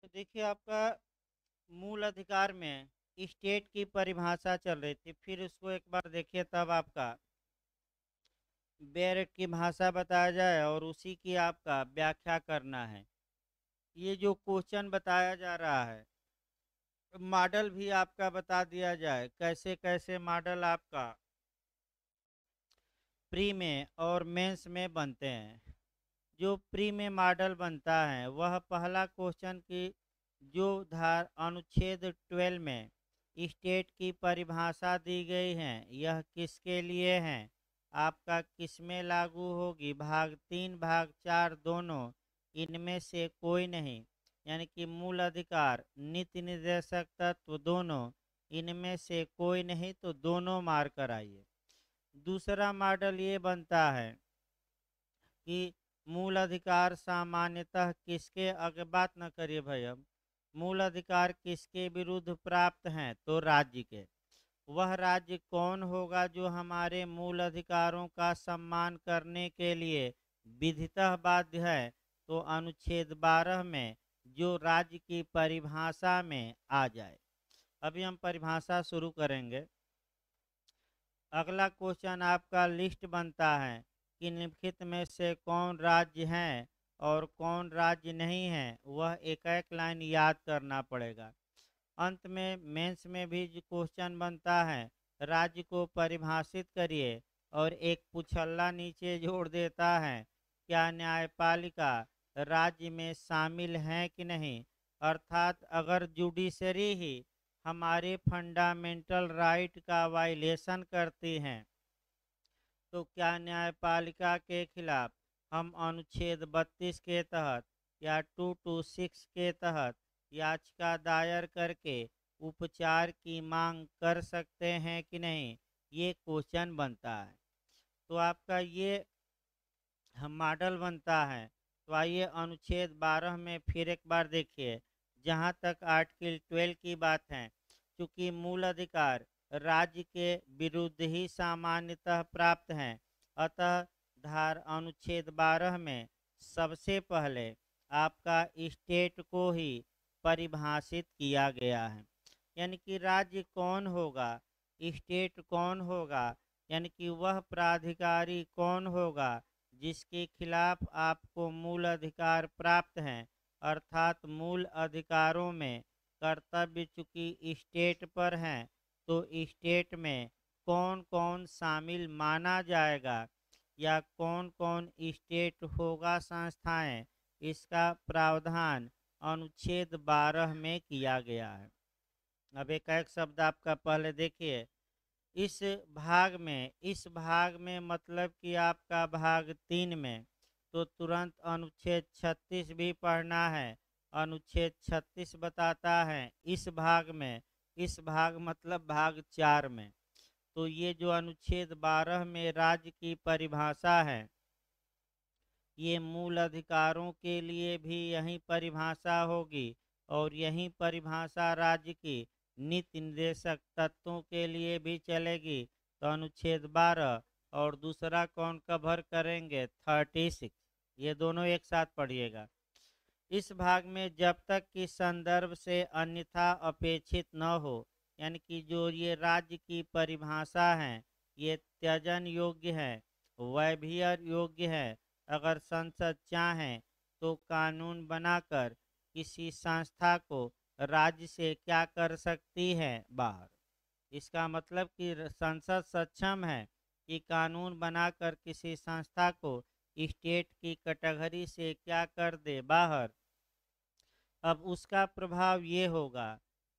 तो देखिए आपका मूल अधिकार में स्टेट की परिभाषा चल रही थी, फिर उसको एक बार देखिए तब आपका बेरेट की भाषा बताया जाए और उसी की आपका व्याख्या करना है। ये जो क्वेश्चन बताया जा रहा है, मॉडल भी आपका बता दिया जाए कैसे कैसे मॉडल आपका प्री में और मेंस में बनते हैं। जो प्री में मॉडल बनता है वह पहला क्वेश्चन की जो धार अनुच्छेद 12 में स्टेट की परिभाषा दी गई है यह किसके लिए है, आपका किसमें लागू होगी, भाग 3 भाग 4 दोनों, इनमें से कोई नहीं। यानी कि मूल अधिकार नीति निर्देशक तत्व दोनों, इनमें से कोई नहीं तो दोनों मार कर आइए। दूसरा मॉडल ये बनता है कि मूल अधिकार सामान्यतः किसके, आगे बात न करिए भाई, अब मूल अधिकार किसके विरुद्ध प्राप्त हैं तो राज्य के। वह राज्य कौन होगा जो हमारे मूल अधिकारों का सम्मान करने के लिए विधितः बाध्य है, तो अनुच्छेद 12 में जो राज्य की परिभाषा में आ जाए। अभी हम परिभाषा शुरू करेंगे। अगला क्वेश्चन आपका लिस्ट बनता है कि निम्नलिखित में से कौन राज्य हैं और कौन राज्य नहीं है, वह एक एक लाइन याद करना पड़ेगा। अंत में मेंस में भी जो क्वेश्चन बनता है, राज्य को परिभाषित करिए और एक पुछल्ला नीचे जोड़ देता है, क्या न्यायपालिका राज्य में शामिल है कि नहीं। अर्थात अगर जुडिशरी ही हमारे फंडामेंटल राइट का वायलेशन करती हैं तो क्या न्यायपालिका के खिलाफ हम अनुच्छेद 32 के तहत या 226 के तहत याचिका दायर करके उपचार की मांग कर सकते हैं कि नहीं, ये क्वेश्चन बनता है। तो आपका ये मॉडल बनता है। तो आइए अनुच्छेद 12 में फिर एक बार देखिए, जहाँ तक आर्टिकल 12 की बात है, चूंकि मूल अधिकार राज्य के विरुद्ध ही सामान्यतः प्राप्त हैं, अतः धार अनुच्छेद 12 में सबसे पहले आपका स्टेट को ही परिभाषित किया गया है। यानी कि राज्य कौन होगा, स्टेट कौन होगा, यानी कि वह प्राधिकारी कौन होगा जिसके खिलाफ आपको मूल अधिकार प्राप्त हैं। अर्थात मूल अधिकारों में कर्तव्य चूंकि स्टेट पर हैं तो स्टेट में कौन कौन शामिल माना जाएगा या कौन कौन स्टेट होगा संस्थाएं, इसका प्रावधान अनुच्छेद 12 में किया गया है। अब एक एक शब्द आपका पहले देखिए। इस भाग में मतलब कि आपका भाग 3 में तो तुरंत अनुच्छेद 36 भी पढ़ना है। अनुच्छेद 36 बताता है इस भाग में, इस भाग मतलब भाग 4 में। तो ये जो अनुच्छेद 12 में राज्य की परिभाषा है, ये मूल अधिकारों के लिए भी यही परिभाषा होगी और यही परिभाषा राज्य की नीति निर्देशक तत्वों के लिए भी चलेगी। तो अनुच्छेद 12 और दूसरा कौन कवर करेंगे 36, ये दोनों एक साथ पढ़िएगा। इस भाग में जब तक कि संदर्भ से अन्यथा अपेक्षित न हो, यानी कि जो ये राज्य की परिभाषा है ये त्यजन योग्य है, वैभीयर योग्य है, अगर संसद चाहे तो कानून बनाकर किसी संस्था को राज्य से क्या कर सकती है, बाहर। इसका मतलब कि संसद सक्षम है कि कानून बनाकर किसी संस्था को स्टेट की कैटेगरी से क्या कर दे, बाहर। अब उसका प्रभाव ये होगा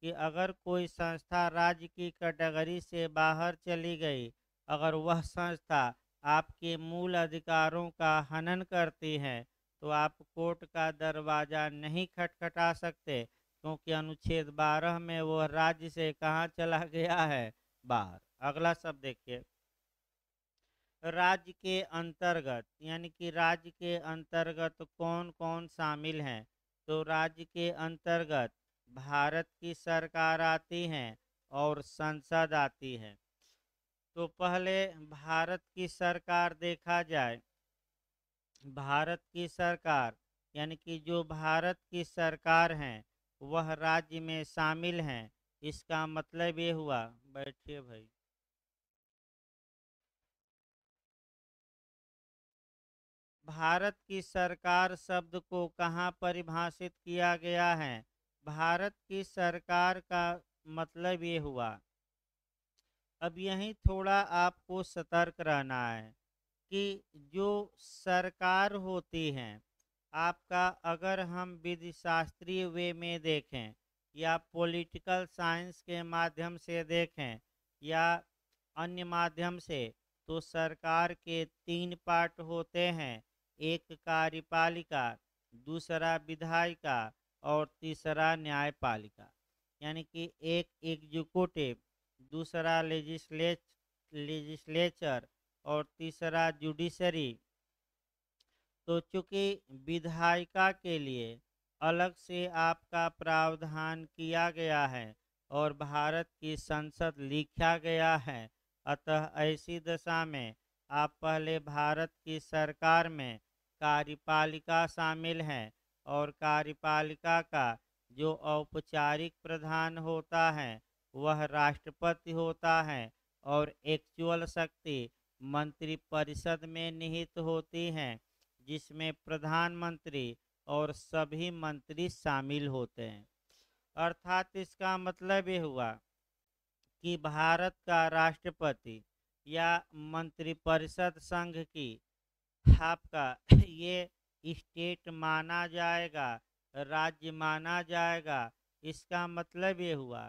कि अगर कोई संस्था राज्य की कैटेगरी से बाहर चली गई, अगर वह संस्था आपके मूल अधिकारों का हनन करती है तो आप कोर्ट का दरवाज़ा नहीं खटखटा सकते, क्योंकि अनुच्छेद 12 में वह राज्य से कहाँ चला गया है, बाहर। अगला शब्द देखिए, राज्य के अंतर्गत, यानी कि राज्य के अंतर्गत कौन कौन शामिल हैं। तो राज्य के अंतर्गत भारत की सरकार आती है और संसद आती है। तो पहले भारत की सरकार देखा जाए। भारत की सरकार यानी कि जो भारत की सरकार हैं वह राज्य में शामिल हैं। इसका मतलब ये हुआ, बैठिए भाई, भारत की सरकार शब्द को कहाँ परिभाषित किया गया है? भारत की सरकार का मतलब ये हुआ। अब यहीं थोड़ा आपको सतर्क रहना है कि जो सरकार होती है आपका, अगर हम विधि शास्त्रीय वे में देखें या पॉलिटिकल साइंस के माध्यम से देखें या अन्य माध्यम से, तो सरकार के तीन पार्ट होते हैं। एक कार्यपालिका, दूसरा विधायिका और तीसरा न्यायपालिका। यानी कि एक एग्जीक्यूटिव, दूसरा लेजिस्लेचर और तीसरा जुडिशरी। तो चूंकि विधायिका के लिए अलग से आपका प्रावधान किया गया है और भारत की संसद लिखा गया है, अतः ऐसी दशा में आप पहले भारत की सरकार में कार्यपालिका शामिल है और कार्यपालिका का जो औपचारिक प्रधान होता है वह राष्ट्रपति होता है और एक्चुअल शक्ति मंत्रिपरिषद में निहित होती हैं, जिसमें प्रधानमंत्री और सभी मंत्री शामिल होते हैं। अर्थात इसका मतलब ये हुआ कि भारत का राष्ट्रपति या मंत्रिपरिषद संघ की आपका ये स्टेट माना जाएगा, राज्य माना जाएगा। इसका मतलब ये हुआ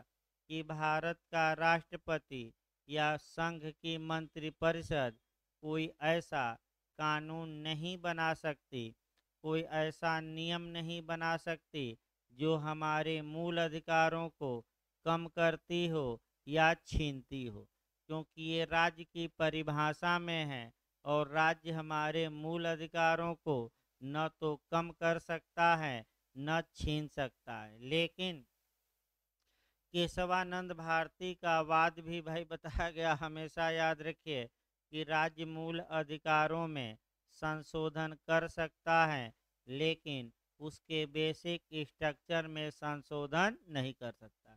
कि भारत का राष्ट्रपति या संघ की मंत्रिपरिषद कोई ऐसा कानून नहीं बना सकती, कोई ऐसा नियम नहीं बना सकती जो हमारे मूल अधिकारों को कम करती हो या छीनती हो, क्योंकि ये राज्य की परिभाषा में है और राज्य हमारे मूल अधिकारों को न तो कम कर सकता है न छीन सकता है। लेकिन केशवानंद भारती का वाद भी भाई बताया गया, हमेशा याद रखिए कि राज्य मूल अधिकारों में संशोधन कर सकता है लेकिन उसके बेसिक स्ट्रक्चर में संशोधन नहीं कर सकता।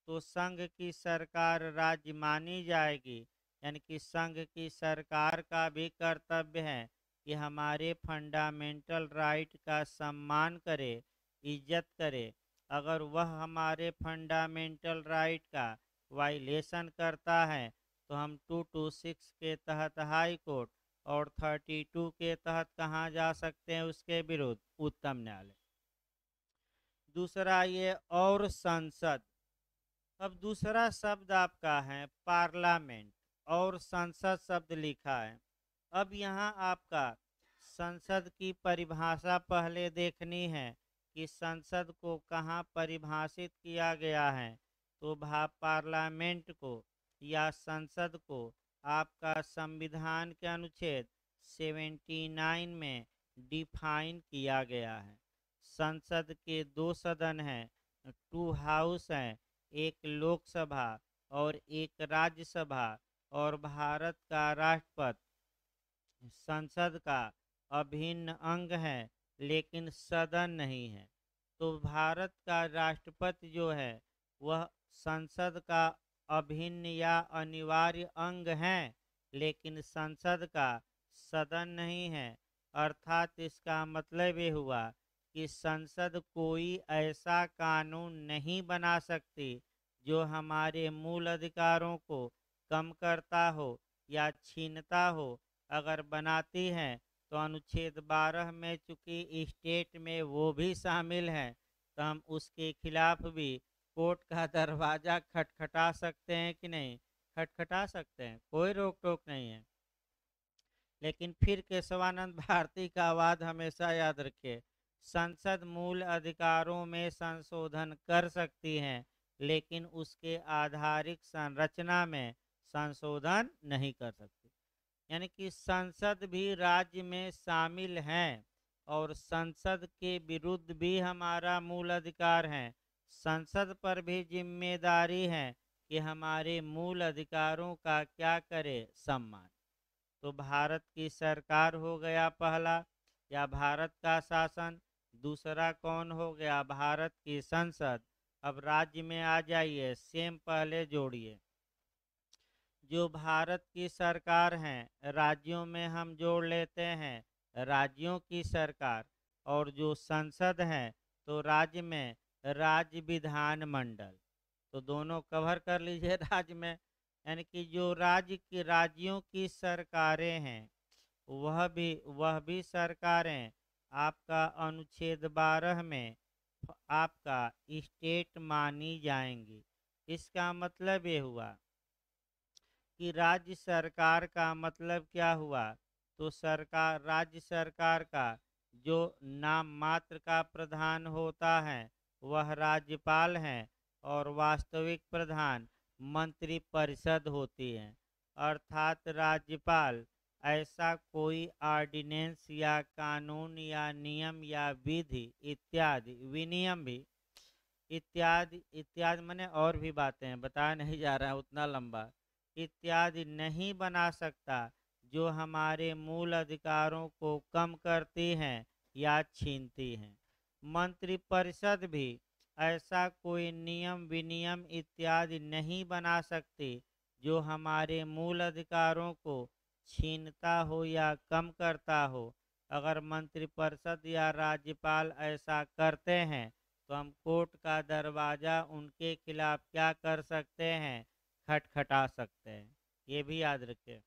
तो संघ की सरकार राज्य मानी जाएगी, यानी कि संघ की सरकार का भी कर्तव्य है कि हमारे फंडामेंटल राइट का सम्मान करे, इज्जत करे। अगर वह हमारे फंडामेंटल राइट का वायलेशन करता है तो हम 226 के तहत हाई कोर्ट और 32 के तहत कहाँ जा सकते हैं उसके विरुद्ध? उच्चतम न्यायालय। दूसरा ये और संसद। अब दूसरा शब्द आपका है पार्लियामेंट और संसद शब्द लिखा है। अब यहाँ आपका संसद की परिभाषा पहले देखनी है कि संसद को कहाँ परिभाषित किया गया है। तो पार्लियामेंट को या संसद को आपका संविधान के अनुच्छेद 79 में डिफाइन किया गया है। संसद के दो सदन हैं, टू हाउस हैं, एक लोकसभा और एक राज्यसभा, और भारत का राष्ट्रपति संसद का अभिन्न अंग है लेकिन सदन नहीं है। तो भारत का राष्ट्रपति जो है वह संसद का अभिन्न या अनिवार्य अंग है लेकिन संसद का सदन नहीं है। अर्थात इसका मतलब ये हुआ कि संसद कोई ऐसा कानून नहीं बना सकती जो हमारे मूल अधिकारों को कम करता हो या छीनता हो। अगर बनाती हैं तो अनुच्छेद 12 में चूंकि स्टेट में वो भी शामिल हैं तो हम उसके खिलाफ भी कोर्ट का दरवाज़ा खटखटा सकते हैं कि नहीं? खटखटा सकते हैं, कोई रोक टोक नहीं है। लेकिन फिर केशवानंद भारती का वाद हमेशा याद रखिए, संसद मूल अधिकारों में संशोधन कर सकती है लेकिन उसके आधारिक संरचना में संशोधन नहीं कर सकती। यानी कि संसद भी राज्य में शामिल है और संसद के विरुद्ध भी हमारा मूल अधिकार है। संसद पर भी जिम्मेदारी है कि हमारे मूल अधिकारों का क्या करे? सम्मान। तो भारत की सरकार हो गया पहला, या भारत का शासन, दूसरा कौन हो गया? भारत की संसद। अब राज्य में आ जाइए, सेम पहले जोड़िए। जो भारत की सरकार हैं, राज्यों में हम जोड़ लेते हैं राज्यों की सरकार, और जो संसद है तो राज्य में राज्य विधान मंडल। तो दोनों कवर कर लीजिए राज्य में, यानी कि जो राज्य की राज्यों की सरकारें हैं, वह भी सरकारें आपका अनुच्छेद 12 में आपका स्टेट मानी जाएंगी। इसका मतलब ये हुआ कि राज्य सरकार का मतलब क्या हुआ? तो सरकार, राज्य सरकार का जो नाम मात्र का प्रधान होता है वह राज्यपाल है, और वास्तविक प्रधान मंत्रिपरिषद होती है। अर्थात राज्यपाल ऐसा कोई ऑर्डिनेंस या कानून या नियम या विधि इत्यादि विनियम भी इत्यादि इत्यादि मैंने और भी बातें हैं, बताया नहीं जा रहा है उतना लंबा, इत्यादि नहीं बना सकता जो हमारे मूल अधिकारों को कम करती हैं या छीनती हैं। मंत्रिपरिषद भी ऐसा कोई नियम विनियम इत्यादि नहीं बना सकती जो हमारे मूल अधिकारों को छीनता हो या कम करता हो। अगर मंत्रिपरिषद या राज्यपाल ऐसा करते हैं तो हम कोर्ट का दरवाज़ा उनके खिलाफ क्या कर सकते हैं? खटखटा सकते हैं। ये भी याद रखें।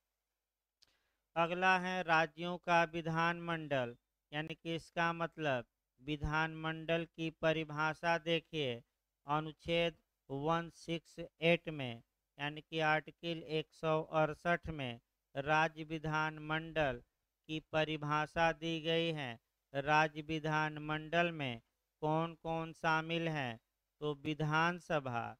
अगला है राज्यों का विधानमंडल, यानी कि इसका मतलब विधानमंडल की परिभाषा देखिए अनुच्छेद 168 में, यानी कि आर्टिकल 168 में राज्य विधानमंडल की परिभाषा दी गई है। राज्य विधानमंडल में कौन कौन शामिल हैं? तो विधानसभा,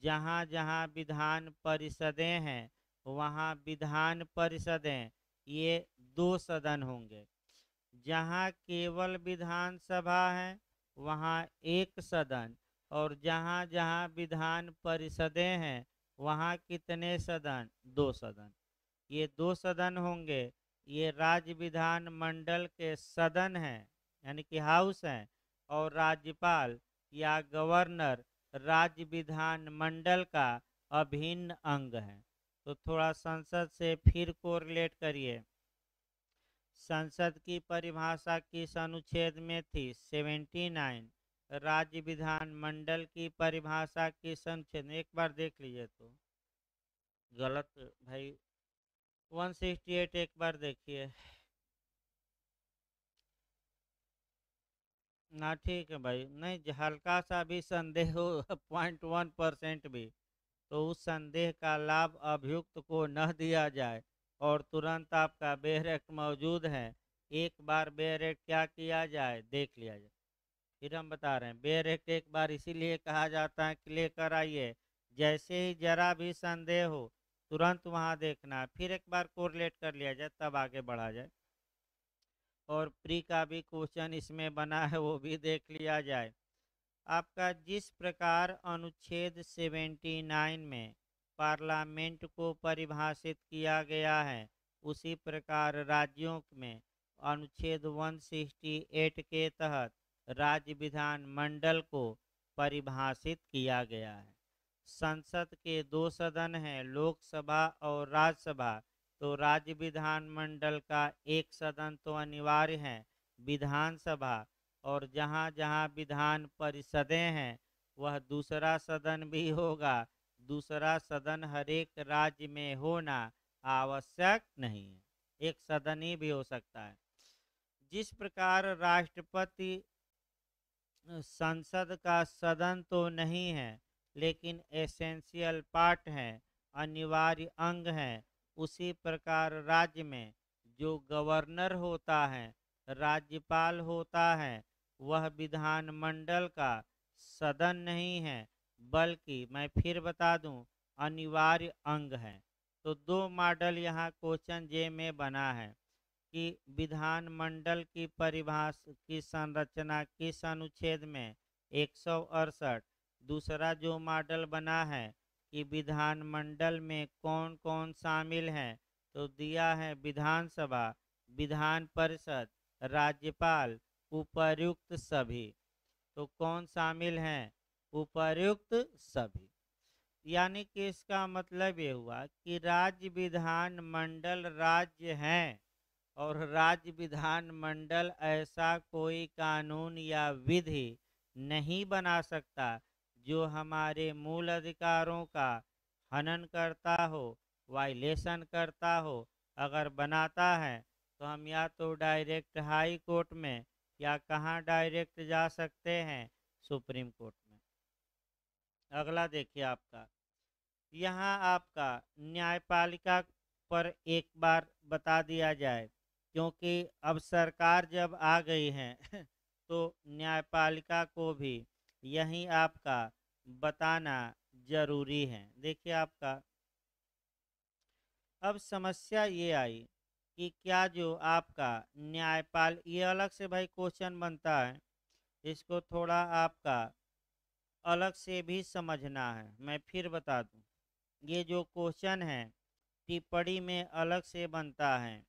जहाँ जहाँ विधान परिषदें हैं वहाँ विधान परिषदें, ये दो सदन होंगे। जहाँ केवल विधानसभा है वहाँ एक सदन, और जहाँ जहाँ विधान परिषदें हैं वहाँ कितने सदन? दो सदन। ये दो सदन होंगे। ये राज्य विधान मंडल के सदन हैं, यानी कि हाउस हैं, और राज्यपाल या गवर्नर राज्य विधान मंडल का अभिन्न अंग है। तो थोड़ा संसद से फिर कोरिलेट करिए। संसद की परिभाषा किस अनुच्छेद में थी? 79। राज्य विधान मंडल की परिभाषा किस अनुच्छेद में? एक बार देख लीजिए तो गलत भाई, 168 एक बार देखिए ना। ठीक है भाई, नहीं हल्का सा भी संदेह हो 0.1% भी, तो उस संदेह का लाभ अभियुक्त को न दिया जाए, और तुरंत आपका बेयर एक्ट मौजूद है। एक बार बेयर एक्ट क्या किया जाए? देख लिया जाए। फिर हम बता रहे हैं बेयर एक्ट एक बार इसीलिए कहा जाता है कि लेकर आइए, जैसे ही जरा भी संदेह हो तुरंत वहाँ देखना, फिर एक बार कोरिलेट कर लिया जाए, तब आगे बढ़ा जाए। और प्री का भी क्वेश्चन इसमें बना है, वो भी देख लिया जाए। आपका जिस प्रकार अनुच्छेद 79 में पार्लियामेंट को परिभाषित किया गया है, उसी प्रकार राज्यों में अनुच्छेद 168 के तहत राज्य विधान मंडल को परिभाषित किया गया है। संसद के दो सदन हैं, लोकसभा और राज्यसभा। तो राज्य विधानमंडल का एक सदन तो अनिवार्य है, विधानसभा, और जहाँ जहाँ विधान परिषदें हैं वह दूसरा सदन भी होगा। दूसरा सदन हर एक राज्य में होना आवश्यक नहीं है, एक सदन ही भी हो सकता है। जिस प्रकार राष्ट्रपति संसद का सदन तो नहीं है लेकिन एसेंशियल पार्ट है, अनिवार्य अंग है, उसी प्रकार राज्य में जो गवर्नर होता है, राज्यपाल होता है, वह विधानमंडल का सदन नहीं है, बल्कि मैं फिर बता दूं अनिवार्य अंग है। तो दो मॉडल यहाँ क्वेश्चन जे में बना है कि विधानमंडल की परिभाषा की संरचना किस अनुच्छेद में? 168। दूसरा जो मॉडल बना है कि विधानमंडल में कौन कौन शामिल हैं, तो दिया है विधानसभा, विधान परिषद, राज्यपाल, उपर्युक्त सभी। तो कौन शामिल हैं? उपर्युक्त सभी। यानी कि इसका मतलब ये हुआ कि राज्य विधान मंडल राज्य हैं, और राज्य विधान मंडल ऐसा कोई कानून या विधि नहीं बना सकता जो हमारे मूल अधिकारों का हनन करता हो, वायलेशन करता हो। अगर बनाता है तो हम या तो डायरेक्ट हाई कोर्ट में, या कहाँ डायरेक्ट जा सकते हैं? सुप्रीम कोर्ट में। अगला देखिए आपका, यहाँ आपका न्यायपालिका पर एक बार बता दिया जाए, क्योंकि अब सरकार जब आ गई है तो न्यायपालिका को भी यही आपका बताना जरूरी है। देखिए आपका, अब समस्या ये आई कि क्या जो आपका न्यायपाल, ये अलग से भाई क्वेश्चन बनता है, इसको थोड़ा आपका अलग से भी समझना है। मैं फिर बता दूं, ये जो क्वेश्चन है टिप्पणी में अलग से बनता है,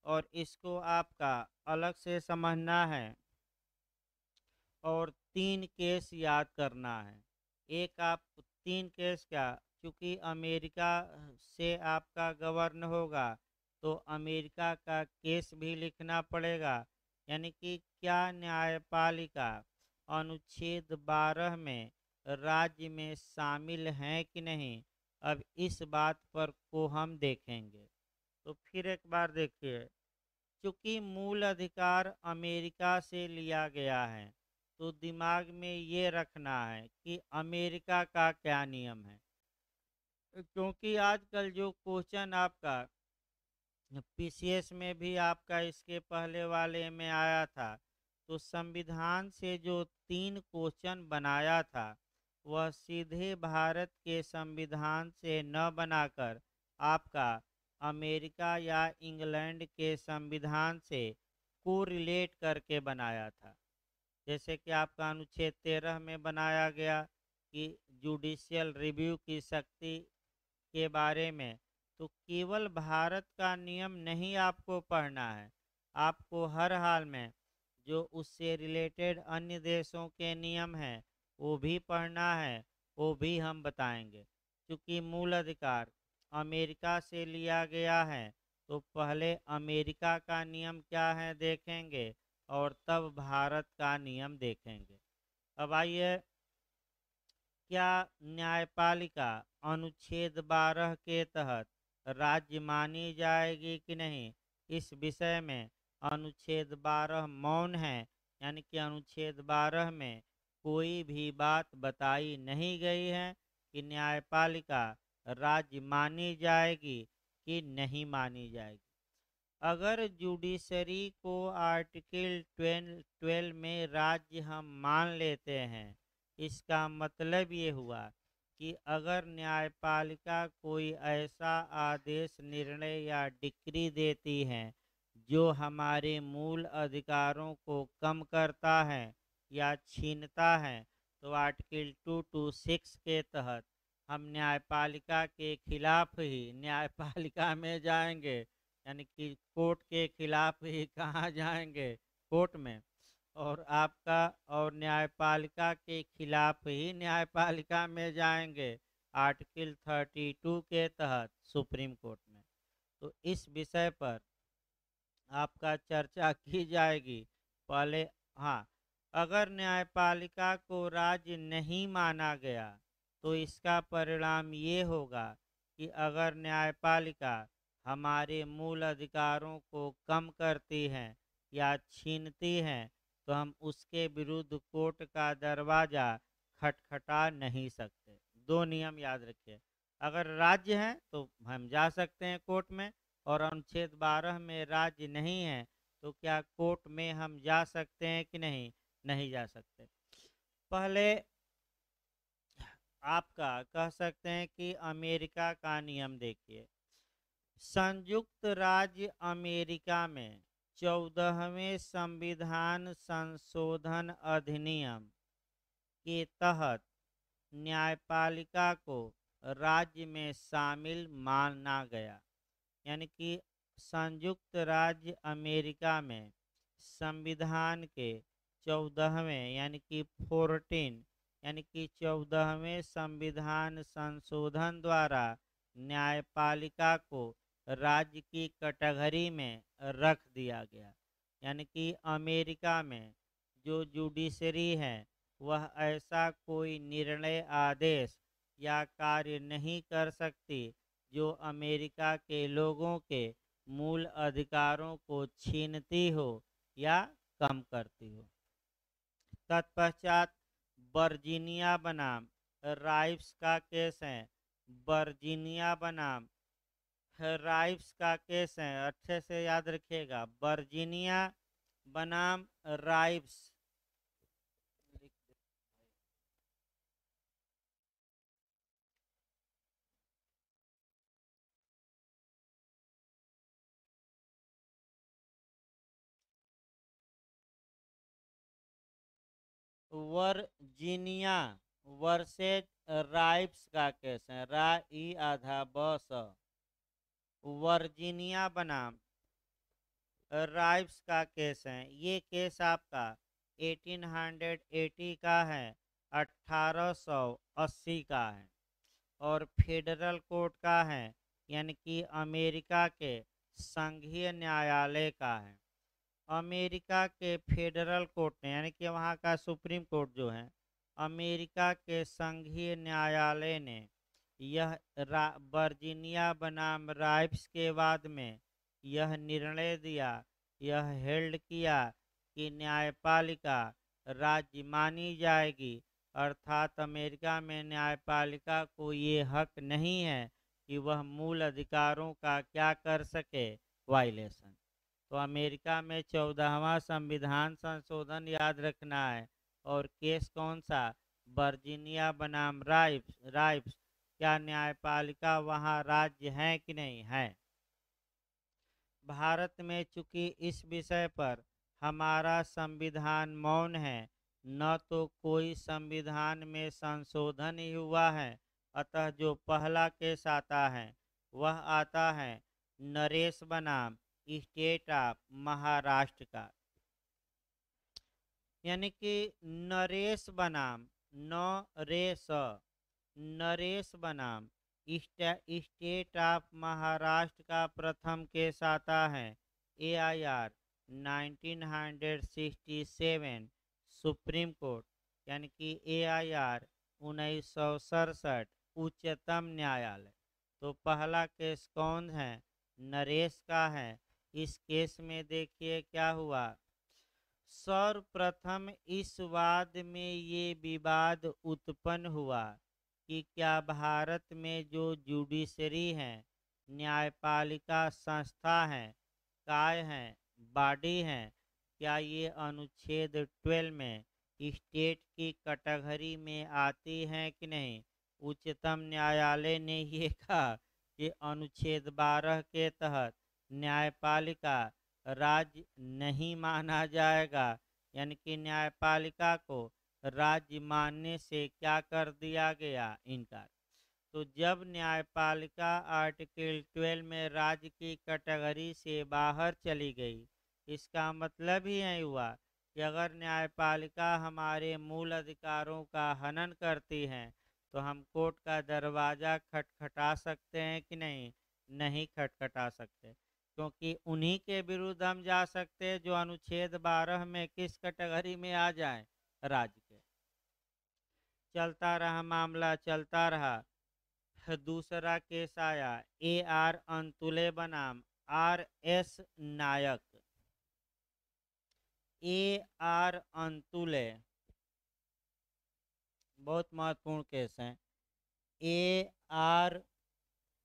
और इसको आपका अलग से समझना है, और 3 केस याद करना है। एक आप 3 केस क्या, चूंकि अमेरिका से आपका गवर्न होगा तो अमेरिका का केस भी लिखना पड़ेगा। यानी कि क्या न्यायपालिका अनुच्छेद 12 में राज्य में शामिल हैं कि नहीं, अब इस बात पर को हम देखेंगे। तो फिर एक बार देखिए, चूंकि मूल अधिकार अमेरिका से लिया गया है, तो दिमाग में ये रखना है कि अमेरिका का क्या नियम है। क्योंकि आजकल जो क्वेश्चन आपका पीसीएस में भी आपका इसके पहले वाले में आया था, तो संविधान से जो 3 क्वेश्चन बनाया था वह सीधे भारत के संविधान से न बनाकर आपका अमेरिका या इंग्लैंड के संविधान से कोरिलेट करके बनाया था। जैसे कि आपका अनुच्छेद 13 में बनाया गया कि जुडिशियल रिव्यू की शक्ति के बारे में, तो केवल भारत का नियम नहीं आपको पढ़ना है, आपको हर हाल में जो उससे रिलेटेड अन्य देशों के नियम हैं वो भी पढ़ना है, वो भी हम बताएंगे। क्योंकि मूल अधिकार अमेरिका से लिया गया है, तो पहले अमेरिका का नियम क्या है देखेंगे, और तब भारत का नियम देखेंगे। अब आइए, क्या न्यायपालिका अनुच्छेद 12 के तहत राज्य मानी जाएगी कि नहीं, इस विषय में अनुच्छेद 12 मौन है। यानी कि अनुच्छेद 12 में कोई भी बात बताई नहीं गई है कि न्यायपालिका राज्य मानी जाएगी कि नहीं मानी जाएगी। अगर जुडिशरी को आर्टिकल 12 में राज्य हम मान लेते हैं, इसका मतलब ये हुआ कि अगर न्यायपालिका कोई ऐसा आदेश, निर्णय या डिक्री देती है जो हमारे मूल अधिकारों को कम करता है या छीनता है, तो आर्टिकल 226 के तहत हम न्यायपालिका के खिलाफ ही न्यायपालिका में जाएंगे। यानी कि कोर्ट के खिलाफ ही कहाँ जाएंगे? कोर्ट में। और आपका और न्यायपालिका के खिलाफ ही न्यायपालिका में जाएंगे आर्टिकल 32 के तहत सुप्रीम कोर्ट में। तो इस विषय पर आपका चर्चा की जाएगी पहले। हाँ, अगर न्यायपालिका को राज्य नहीं माना गया तो इसका परिणाम ये होगा कि अगर न्यायपालिका हमारे मूल अधिकारों को कम करती है या छीनती है, तो हम उसके विरुद्ध कोर्ट का दरवाजा खटखटा नहीं सकते। 2 नियम याद रखिए, अगर राज्य है तो हम जा सकते हैं कोर्ट में, और अनुच्छेद 12 में राज्य नहीं है तो क्या कोर्ट में हम जा सकते हैं कि नहीं? नहीं जा सकते। पहले आपका कह सकते हैं कि अमेरिका का नियम देखिए, संयुक्त राज्य अमेरिका में 14वें संविधान संशोधन अधिनियम के तहत न्यायपालिका को राज्य में शामिल माना गया। यानी कि संयुक्त राज्य अमेरिका में संविधान के 14वें यानी कि 14 यानी कि 14वें संविधान संशोधन द्वारा न्यायपालिका को राज्य की कैटेगरी में रख दिया गया। यानी कि अमेरिका में जो जुडिशरी है वह ऐसा कोई निर्णय, आदेश या कार्य नहीं कर सकती जो अमेरिका के लोगों के मूल अधिकारों को छीनती हो या कम करती हो। तत्पश्चात वर्जीनिया बनाम राइफ्स का केस है। वर्जीनिया बनाम राइफ्स का केस है, अच्छे से याद रखिएगा, वर्जीनिया बनाम राइफ्स। वर्जीनिया वर्सेज राइफ्स का केस है, रा ई आधा बस। वर्जीनिया बनाम राइफ्स का केस है। ये केस आपका 1880 का है, 1880 का है और फेडरल कोर्ट का है, यानी कि अमेरिका के संघीय न्यायालय का है। अमेरिका के फेडरल कोर्ट ने, यानी कि वहाँ का सुप्रीम कोर्ट जो है, अमेरिका के संघीय न्यायालय ने यह वर्जीनिया बनाम राइफ्स के बाद में यह निर्णय दिया, यह हेल्ड किया कि न्यायपालिका राज्य मानी जाएगी। अर्थात अमेरिका में न्यायपालिका को ये हक नहीं है कि वह मूल अधिकारों का क्या कर सके, वायलेशन। तो अमेरिका में 14वां संविधान संशोधन याद रखना है। और केस कौन सा? वर्जीनिया बनाम राइफ्स। क्या न्यायपालिका वहाँ राज्य है कि नहीं है? भारत में चूंकि इस विषय पर हमारा संविधान मौन है, न तो कोई संविधान में संशोधन ही हुआ है, अतः जो पहला केस आता है वह आता है नरेश बनाम स्टेट ऑफ महाराष्ट्र का। यानी कि नरेश बनाम नरेश नरेश बनाम स्टेट ऑफ महाराष्ट्र का प्रथम केस आता है AIR 1967 सुप्रीम कोर्ट, यानी कि AIR 1967 उच्चतम न्यायालय। तो पहला केस कौन है? नरेश का है। इस केस में देखिए क्या हुआ। सर्वप्रथम इस वाद में ये विवाद उत्पन्न हुआ कि क्या भारत में जो जुडिशरी है, न्यायपालिका संस्था है, काय है, बॉडी है, क्या ये अनुच्छेद 12 में स्टेट की कैटेगरी में आती है कि नहीं। उच्चतम न्यायालय ने ये कहा कि अनुच्छेद 12 के तहत न्यायपालिका राज्य नहीं माना जाएगा। यानी कि न्यायपालिका को राज्य मानने से क्या कर दिया गया, इनकार। तो जब न्यायपालिका आर्टिकल 12 में राज्य की कैटेगरी से बाहर चली गई, इसका मतलब ही यही हुआ कि अगर न्यायपालिका हमारे मूल अधिकारों का हनन करती है तो हम कोर्ट का दरवाज़ा खटखटा सकते हैं कि नहीं? नहीं खटखटा सकते, क्योंकि उन्हीं के विरुद्ध हम जा सकते हैं जो अनुच्छेद 12 में किस कैटेगरी में आ जाए, राज्य के। चलता रहा मामला, चलता रहा। दूसरा केस आया AR अंतुले बनाम RS नायक। AR अंतुले बहुत महत्वपूर्ण केस है। AR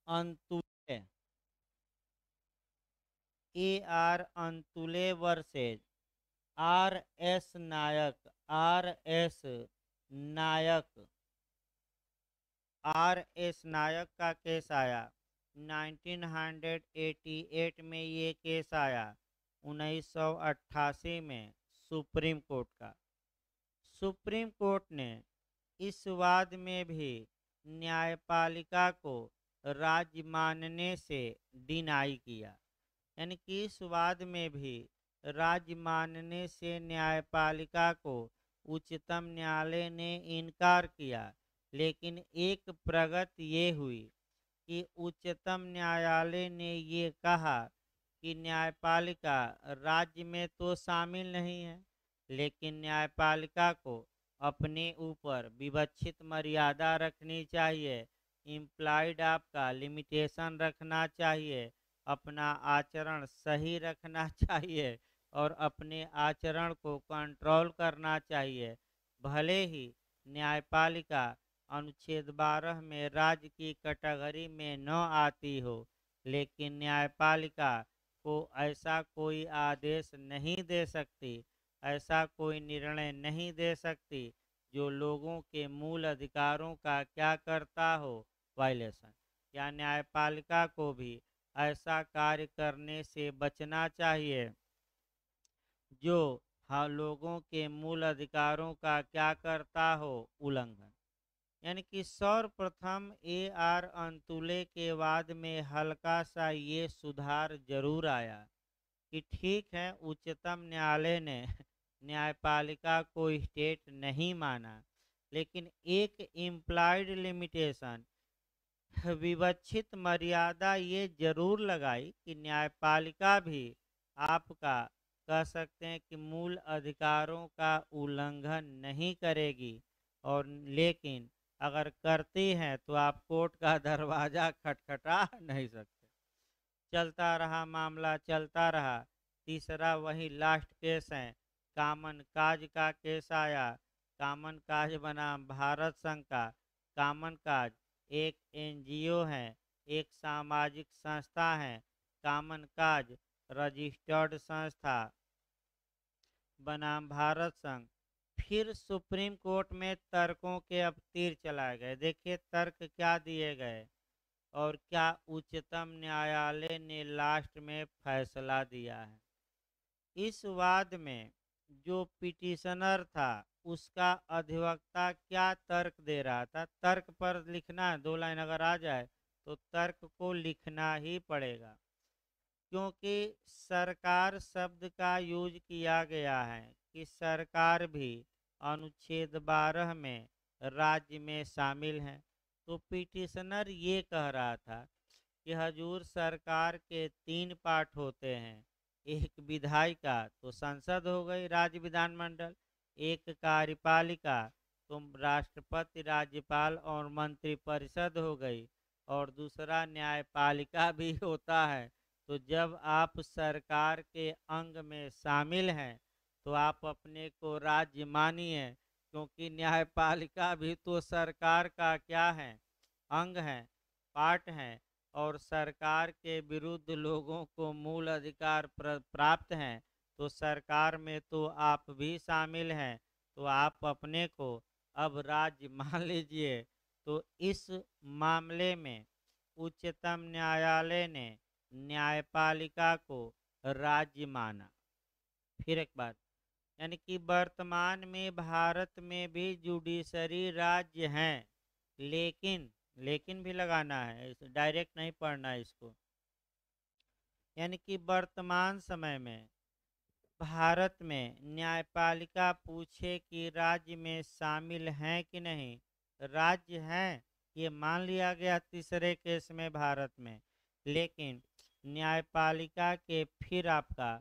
Antule AR Antule versus RS नायक। RS नायक RS नायक का केस आया 1988 में। ये केस आया 1988 में सुप्रीम कोर्ट का। सुप्रीम कोर्ट ने इस वाद में भी न्यायपालिका को राज्य मानने से डिनाई किया। यानी कि इस वाद में भी राज्य मानने से न्यायपालिका को उच्चतम न्यायालय ने इनकार किया, लेकिन एक प्रगति ये हुई कि उच्चतम न्यायालय ने ये कहा कि न्यायपालिका राज्य में तो शामिल नहीं है, लेकिन न्यायपालिका को अपने ऊपर विवक्षित मर्यादा रखनी चाहिए, इम्प्लाइड आपका लिमिटेशन रखना चाहिए, अपना आचरण सही रखना चाहिए और अपने आचरण को कंट्रोल करना चाहिए। भले ही न्यायपालिका अनुच्छेद 12 में राज्य की कैटेगरी में न आती हो, लेकिन न्यायपालिका को ऐसा कोई आदेश नहीं दे सकती, ऐसा कोई निर्णय नहीं दे सकती जो लोगों के मूल अधिकारों का क्या करता हो, वायलेशन। या न्यायपालिका को भी ऐसा कार्य करने से बचना चाहिए जो हाँ लोगों के मूल अधिकारों का क्या करता हो, उल्लंघन। यानी कि सर्वप्रथम ए आर अंतुले के बाद में हल्का सा ये सुधार जरूर आया कि ठीक है, उच्चतम न्यायालय ने न्यायपालिका को स्टेट नहीं माना, लेकिन एक इम्प्लाइड लिमिटेशन विवक्षित मर्यादा ये जरूर लगाई कि न्यायपालिका भी आपका कह सकते हैं कि मूल अधिकारों का उल्लंघन नहीं करेगी, और लेकिन अगर करती हैं तो आप कोर्ट का दरवाजा खटखटा नहीं सकते। चलता रहा मामला, चलता रहा। तीसरा वही लास्ट केस है, कामन काज का केस आया। कामन काज बनाम भारत संघ का। कामन काज एक एनजीओ है, एक सामाजिक संस्था है। कामन काज रजिस्टर्ड संस्था बनाम भारत संघ। फिर सुप्रीम कोर्ट में तर्कों के अब तीर चलाए गए। देखिए तर्क क्या दिए गए और क्या उच्चतम न्यायालय ने लास्ट में फैसला दिया है। इस वाद में जो पिटिशनर था उसका अधिवक्ता क्या तर्क दे रहा था, तर्क पर लिखना है, 2 लाइन अगर आ जाए तो तर्क को लिखना ही पड़ेगा, क्योंकि सरकार शब्द का यूज किया गया है कि सरकार भी अनुच्छेद 12 में राज्य में शामिल है। तो पिटिशनर ये कह रहा था कि हजूर सरकार के 3 पार्ट होते हैं, एक विधायिका तो संसद हो गई, राज्य विधानमंडल, एक कार्यपालिका तो राष्ट्रपति राज्यपाल और मंत्रिपरिषद हो गई, और दूसरा न्यायपालिका भी होता है। तो जब आप सरकार के अंग में शामिल हैं तो आप अपने को राज्य मानिए, क्योंकि न्यायपालिका भी तो सरकार का क्या है, अंग है, पार्ट है। और सरकार के विरुद्ध लोगों को मूल अधिकार प्राप्त हैं, तो सरकार में तो आप भी शामिल हैं, तो आप अपने को अब राज्य मान लीजिए। तो इस मामले में उच्चतम न्यायालय ने न्यायपालिका को राज्य माना। फिर एक बात, यानी कि वर्तमान में भारत में भी जुडिशरी राज्य हैं, लेकिन लेकिन भी लगाना है, डायरेक्ट नहीं पढ़ना है इसको। यानी कि वर्तमान समय में भारत में न्यायपालिका पूछे कि राज्य में शामिल हैं कि नहीं, राज्य हैं, ये मान लिया गया तीसरे केस में भारत में। लेकिन न्यायपालिका के फिर आपका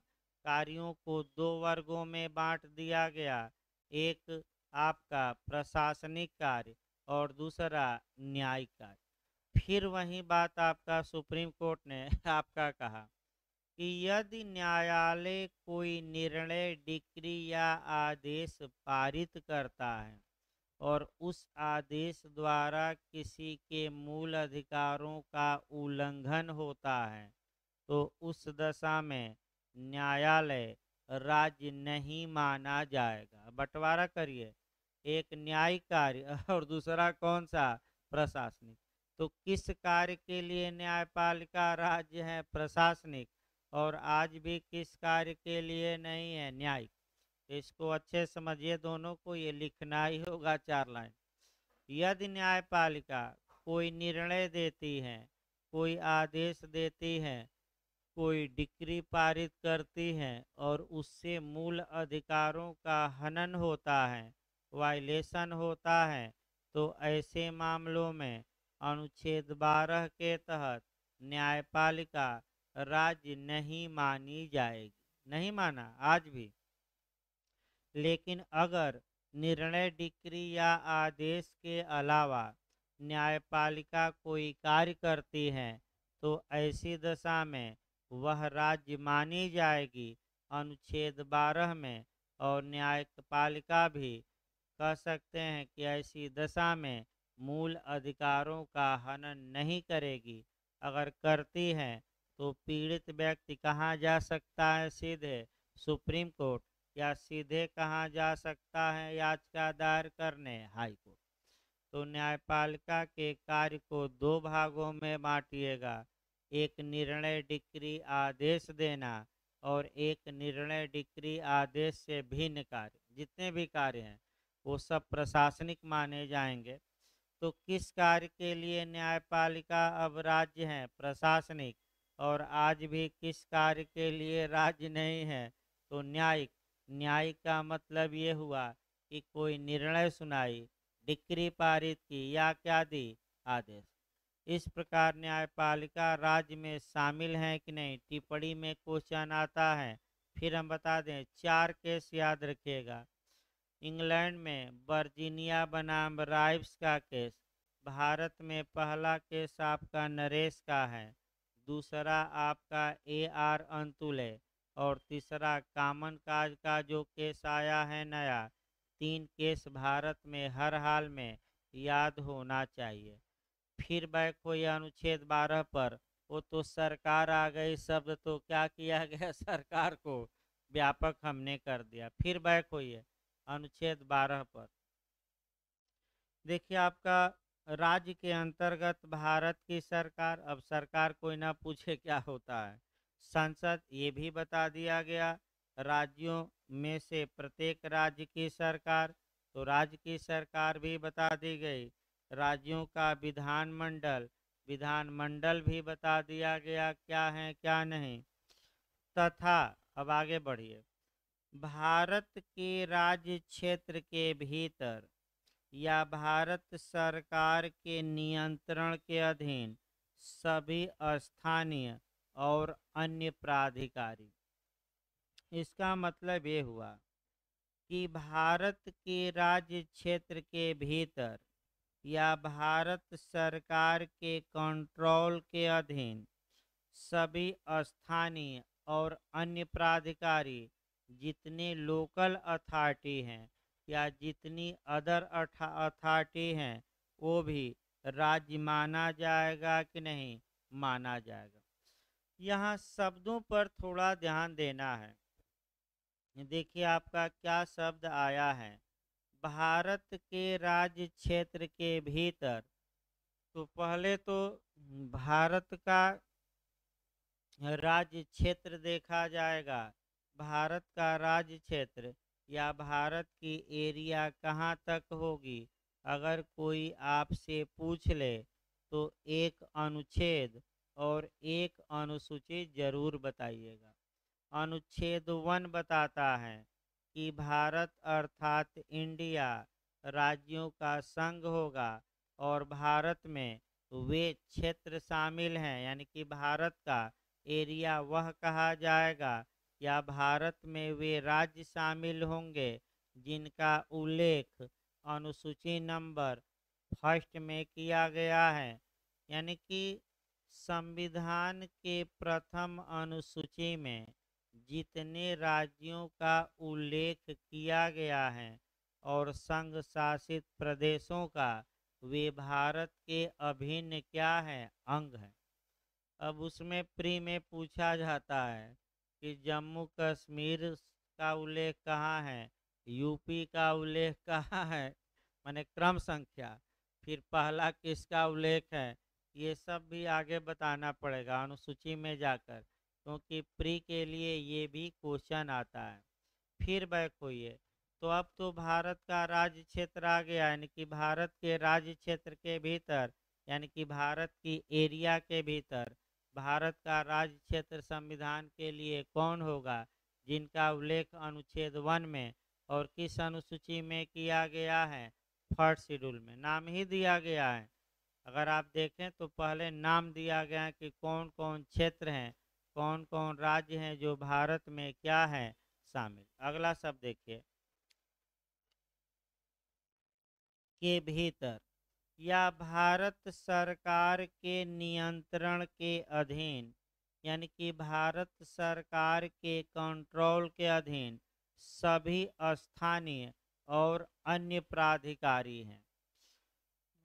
कार्यों को 2 वर्गों में बांट दिया गया, एक आपका प्रशासनिक कार्य और दूसरा न्यायिक कार्य। फिर वही बात आपका सुप्रीम कोर्ट ने आपका कहा कि यदि न्यायालय कोई निर्णय, डिक्री या आदेश पारित करता है और उस आदेश द्वारा किसी के मूल अधिकारों का उल्लंघन होता है, तो उस दशा में न्यायालय राज्य नहीं माना जाएगा। बंटवारा करिए, एक न्यायिक कार्य और दूसरा कौन सा, प्रशासनिक। तो किस कार्य के लिए न्यायपालिका राज्य है, प्रशासनिक, और आज भी किस कार्य के लिए नहीं है, न्यायिक। इसको अच्छे समझिए, दोनों को ये लिखना ही होगा 4 लाइन। यदि न्यायपालिका कोई निर्णय देती है, कोई आदेश देती है कोई डिक्री पारित करती है और उससे मूल अधिकारों का हनन होता है, वायलेशन होता है, तो ऐसे मामलों में अनुच्छेद 12 के तहत न्यायपालिका राज्य नहीं मानी जाएगी। नहीं माना आज भी। लेकिन अगर निर्णय, डिक्री या आदेश के अलावा न्यायपालिका कोई कार्य करती है तो ऐसी दशा में वह राज्य मानी जाएगी अनुच्छेद 12 में। और न्यायपालिका भी कह सकते हैं कि ऐसी दशा में मूल अधिकारों का हनन नहीं करेगी। अगर करती है तो पीड़ित व्यक्ति कहाँ जा सकता है? सीधे सुप्रीम कोर्ट, या सीधे कहाँ जा सकता है याचिका दायर करने? High court. तो न्यायपालिका के कार्य को दो भागों में बांटिएगा, एक निर्णय, डिक्री, आदेश देना और एक निर्णय, डिक्री, आदेश से भिन्न कार्य। जितने भी कार्य हैं वो सब प्रशासनिक माने जाएंगे। तो किस कार्य के लिए न्यायपालिका अब राज्य है? प्रशासनिक। और आज भी किस कार्य के लिए राज्य नहीं है? तो न्यायिक। न्यायिक का मतलब ये हुआ कि कोई निर्णय सुनाई, डिक्री पारित की या क्या दी? आदेश। इस प्रकार न्यायपालिका राज्य में शामिल है कि नहीं, टिप्पणी में क्वेश्चन आता है। फिर हम बता दें, 4 केस याद रखिएगा। इंग्लैंड में वर्जीनिया बनाम राइव्स का केस, भारत में पहला केस आपका नरेश का है, दूसरा आपका AR अंतुले, और तीसरा कॉमन काज का जो केस आया है नया। 3 केस भारत में हर हाल में याद होना चाहिए। फिर बैक हुई अनुच्छेद 12 पर। वो तो सरकार आ गई शब्द, तो क्या किया गया? सरकार को व्यापक हमने कर दिया। फिर बैक हुई है अनुच्छेद 12 पर। देखिए आपका राज्य के अंतर्गत भारत की सरकार, अब सरकार कोई ना पूछे क्या होता है। संसद, ये भी बता दिया गया। राज्यों में से प्रत्येक राज्य की सरकार, तो राज्य की सरकार भी बता दी गई। राज्यों का विधानमंडल, विधानमंडल भी बता दिया गया क्या है क्या नहीं। तथा अब आगे बढ़िए, भारत के राज्य क्षेत्र के भीतर या भारत सरकार के नियंत्रण के अधीन सभी स्थानीय और अन्य प्राधिकारी। इसका मतलब ये हुआ कि भारत के राज्य क्षेत्र के भीतर या भारत सरकार के कंट्रोल के अधीन सभी स्थानीय और अन्य प्राधिकारी, जितने लोकल अथॉरिटी हैं या जितनी अदर अथॉरिटी हैं, वो भी राज्य माना जाएगा कि नहीं? माना जाएगा। यहाँ शब्दों पर थोड़ा ध्यान देना है। देखिए आपका क्या शब्द आया है, भारत के राज्य क्षेत्र के भीतर। तो पहले तो भारत का राज्य क्षेत्र देखा जाएगा। भारत का राज्य क्षेत्र या भारत की एरिया कहाँ तक होगी? अगर कोई आपसे पूछ ले तो एक अनुच्छेद और एक अनुसूची जरूर बताइएगा। अनुच्छेद 1 बताता है कि भारत अर्थात इंडिया राज्यों का संघ होगा और भारत में वे क्षेत्र शामिल हैं, यानी कि भारत का एरिया वह कहा जाएगा, या भारत में वे राज्य शामिल होंगे जिनका उल्लेख अनुसूची नंबर 1 में किया गया है। यानी कि संविधान के प्रथम अनुसूची में जितने राज्यों का उल्लेख किया गया है और संघ शासित प्रदेशों का, वे भारत के अभिन्न क्या है? अंग है। अब उसमें प्री में पूछा जाता है कि जम्मू कश्मीर का उल्लेख कहाँ है, यूपी का उल्लेख कहाँ है, माने क्रम संख्या, फिर पहला किसका उल्लेख है, ये सब भी आगे बताना पड़ेगा अनुसूची में जाकर, क्योंकि प्री के लिए ये भी क्वेश्चन आता है। फिर बैक होइए, तो अब तो भारत का राज्य क्षेत्र आ गया, यानी कि भारत के राज्य क्षेत्र के भीतर, यानी कि भारत की एरिया के भीतर भारत का राज्य क्षेत्र संविधान के लिए कौन होगा, जिनका उल्लेख अनुच्छेद 1 में और किस अनुसूची में किया गया है, फर्स्ट शेड्यूल में नाम ही दिया गया है। अगर आप देखें तो पहले नाम दिया गया है कि कौन कौन क्षेत्र हैं, कौन कौन राज्य हैं जो भारत में क्या है शामिल। अगला शब्द देखिए, के भीतर या भारत सरकार के नियंत्रण के अधीन, यानी कि भारत सरकार के कंट्रोल के अधीन सभी स्थानीय और अन्य प्राधिकारी हैं।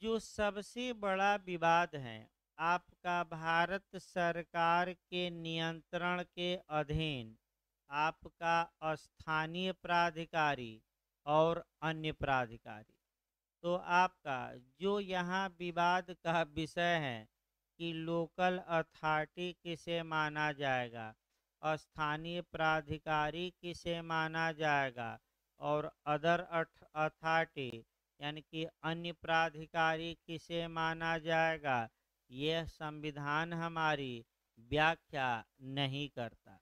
जो सबसे बड़ा विवाद है आपका भारत सरकार के नियंत्रण के अधीन आपका स्थानीय प्राधिकारी और अन्य प्राधिकारी। तो आपका जो यहाँ विवाद का विषय है कि लोकल अथॉरिटी किसे माना जाएगा, स्थानीय प्राधिकारी किसे माना जाएगा और अदर अथॉरिटी यानी कि अन्य प्राधिकारी किसे माना जाएगा, यह संविधान हमारी व्याख्या नहीं करता,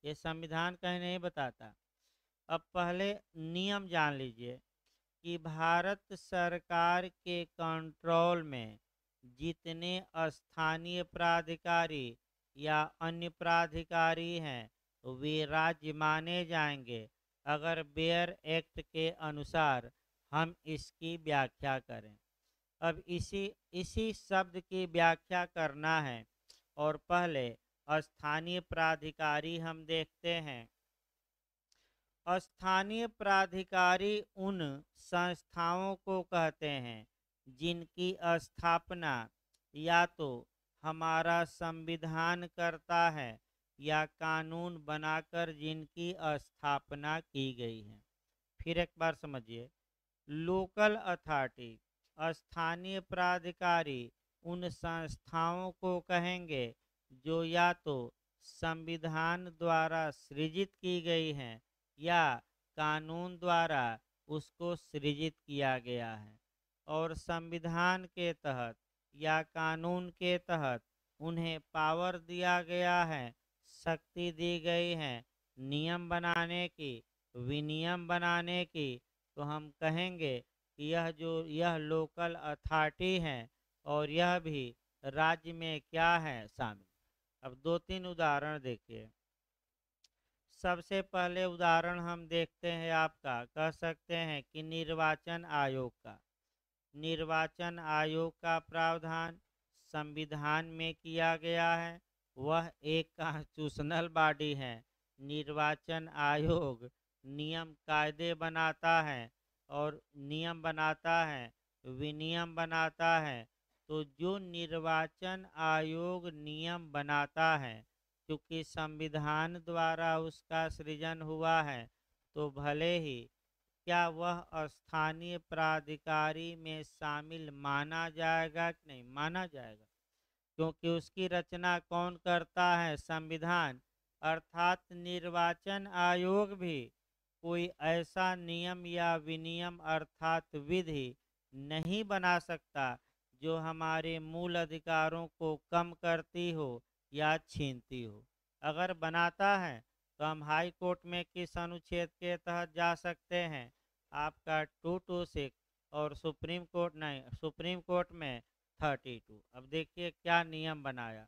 ये संविधान कहीं नहीं बताता। अब पहले नियम जान लीजिए कि भारत सरकार के कंट्रोल में जितने स्थानीय प्राधिकारी या अन्य प्राधिकारी हैं वे राज्य माने जाएंगे अगर बेयर एक्ट के अनुसार हम इसकी व्याख्या करें। अब इसी शब्द की व्याख्या करना है और पहले स्थानीय प्राधिकारी हम देखते हैं। स्थानीय प्राधिकारी उन संस्थाओं को कहते हैं जिनकी स्थापना या तो हमारा संविधान करता है या कानून बनाकर जिनकी स्थापना की गई है। फिर एक बार समझिए, लोकल अथॉरिटी स्थानीय प्राधिकारी उन संस्थाओं को कहेंगे जो या तो संविधान द्वारा सृजित की गई हैं या कानून द्वारा उसको सृजित किया गया है और संविधान के तहत या कानून के तहत उन्हें पावर दिया गया है, शक्ति दी गई है नियम बनाने की, विनियम बनाने की। तो हम कहेंगे कि यह लोकल अथॉरिटी है और यह भी राज्य में क्या है शामिल। अब दो तीन उदाहरण देखिए। सबसे पहले उदाहरण हम देखते हैं, आपका कह सकते हैं कि निर्वाचन आयोग का। निर्वाचन आयोग का प्रावधान संविधान में किया गया है, वह एक कॉन्स्टिट्यूशनल बॉडी है। निर्वाचन आयोग नियम कायदे बनाता है और नियम बनाता है, विनियम बनाता है। तो जो निर्वाचन आयोग नियम बनाता है क्योंकि संविधान द्वारा उसका सृजन हुआ है, तो भले ही क्या वह स्थानीय प्राधिकारी में शामिल माना जाएगा कि नहीं माना जाएगा, क्योंकि उसकी रचना कौन करता है, संविधान। अर्थात निर्वाचन आयोग भी कोई ऐसा नियम या विनियम अर्थात विधि नहीं बना सकता जो हमारे मूल अधिकारों को कम करती हो या छीनती हो। अगर बनाता है तो हम हाई कोर्ट में किस अनुच्छेद के तहत जा सकते हैं, आपका 226 और सुप्रीम कोर्ट नहीं, सुप्रीम कोर्ट में 32। अब देखिए क्या नियम बनाया।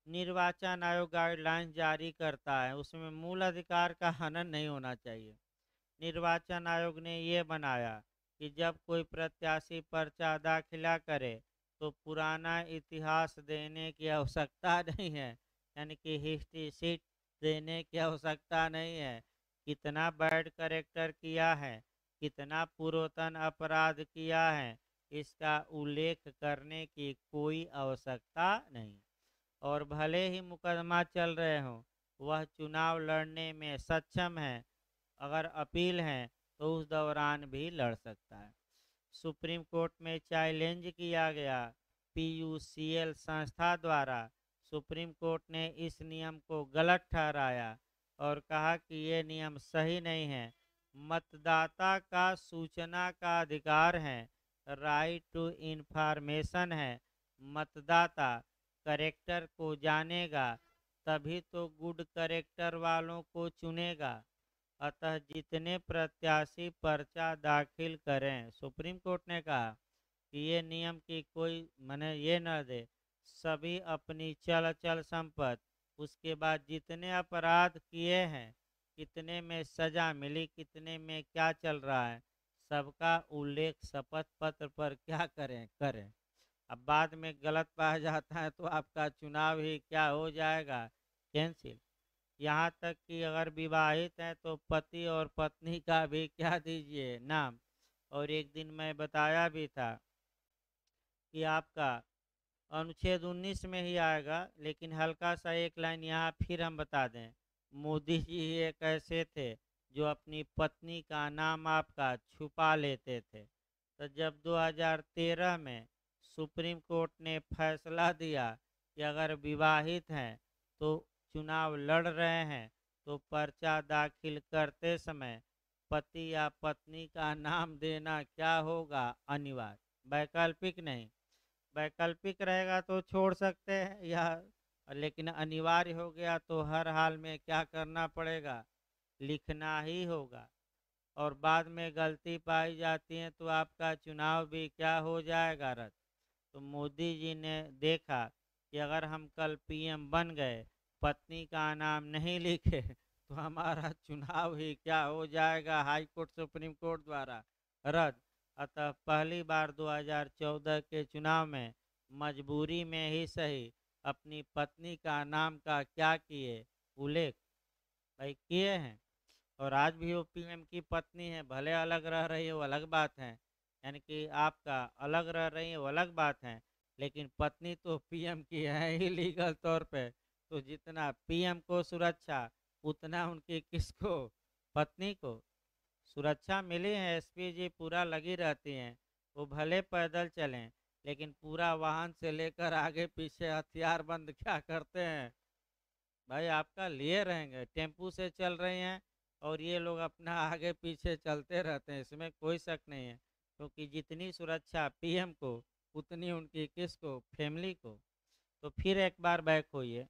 निर्वाचन आयोग गाइडलाइंस जारी करता है, उसमें मूल अधिकार का हनन नहीं होना चाहिए। निर्वाचन आयोग ने ये बनाया कि जब कोई प्रत्याशी पर्चा दाखिला करे तो पुराना इतिहास देने की आवश्यकता नहीं है, यानी कि हिस्ट्री शीट देने की आवश्यकता नहीं है। कितना बैड करेक्टर किया है, कितना पूर्वतन अपराध किया है, इसका उल्लेख करने की कोई आवश्यकता नहीं। और भले ही मुकदमा चल रहे हों वह चुनाव लड़ने में सक्षम है, अगर अपील है तो उस दौरान भी लड़ सकता है। सुप्रीम कोर्ट में चैलेंज किया गया PUCL संस्था द्वारा, सुप्रीम कोर्ट ने इस नियम को गलत ठहराया और कहा कि ये नियम सही नहीं है। मतदाता का सूचना का अधिकार है, राइट टू इन्फॉर्मेशन है। मतदाता करेक्टर को जानेगा तभी तो गुड करेक्टर वालों को चुनेगा। अतः जितने प्रत्याशी पर्चा दाखिल करें, सुप्रीम कोर्ट ने कहा कि ये नियम की कोई मने ये न दे, सभी अपनी चल अचल संपत्ति, उसके बाद जितने अपराध किए हैं, कितने में सजा मिली, कितने में क्या चल रहा है, सबका उल्लेख शपथ पत्र पर क्या करें। अब बाद में गलत पाया जाता है तो आपका चुनाव ही क्या हो जाएगा, कैंसिल। यहाँ तक कि अगर विवाहित हैं तो पति और पत्नी का भी क्या दीजिए नाम। और एक दिन मैं बताया भी था कि आपका अनुच्छेद 19 में ही आएगा, लेकिन हल्का सा एक लाइन यहाँ फिर हम बता दें। मोदी जी एक ऐसे थे जो अपनी पत्नी का नाम आपका छुपा लेते थे। तो जब 2013 में सुप्रीम कोर्ट ने फैसला दिया कि अगर विवाहित हैं तो चुनाव लड़ रहे हैं तो पर्चा दाखिल करते समय पति या पत्नी का नाम देना क्या होगा, अनिवार्य, वैकल्पिक नहीं। वैकल्पिक रहेगा तो छोड़ सकते हैं या, लेकिन अनिवार्य हो गया तो हर हाल में क्या करना पड़ेगा, लिखना ही होगा। और बाद में गलती पाई जाती है तो आपका चुनाव भी क्या हो जाएगा, रद्द। तो मोदी जी ने देखा कि अगर हम कल पीएम बन गए, पत्नी का नाम नहीं लिखे तो हमारा चुनाव ही क्या हो जाएगा, हाई कोर्ट सुप्रीम कोर्ट द्वारा रद्द। अतः पहली बार 2014 के चुनाव में मजबूरी में ही सही अपनी पत्नी का नाम का क्या किए, उल्लेख भाई किए हैं। और आज भी वो पीएम की पत्नी है, भले अलग रह रही है वो अलग बात है, यानी कि आपका अलग रह रही है वो अलग बात है, लेकिन पत्नी तो पीएम की है ही लीगल तौर पे। तो जितना पीएम को सुरक्षा उतना उनकी किसको, पत्नी को सुरक्षा मिली है। एसपी जी पूरा लगी रहती हैं, वो भले पैदल चलें लेकिन पूरा वाहन से लेकर आगे पीछे हथियार बंद क्या करते हैं भाई, आपका लिए रहेंगे। टेम्पू से चल रही हैं और ये लोग अपना आगे पीछे चलते रहते हैं, इसमें कोई शक नहीं है। क्योंकि जितनी सुरक्षा पीएम को उतनी उनकी किसको, फैमिली को। तो फिर एक बार बैक होइए।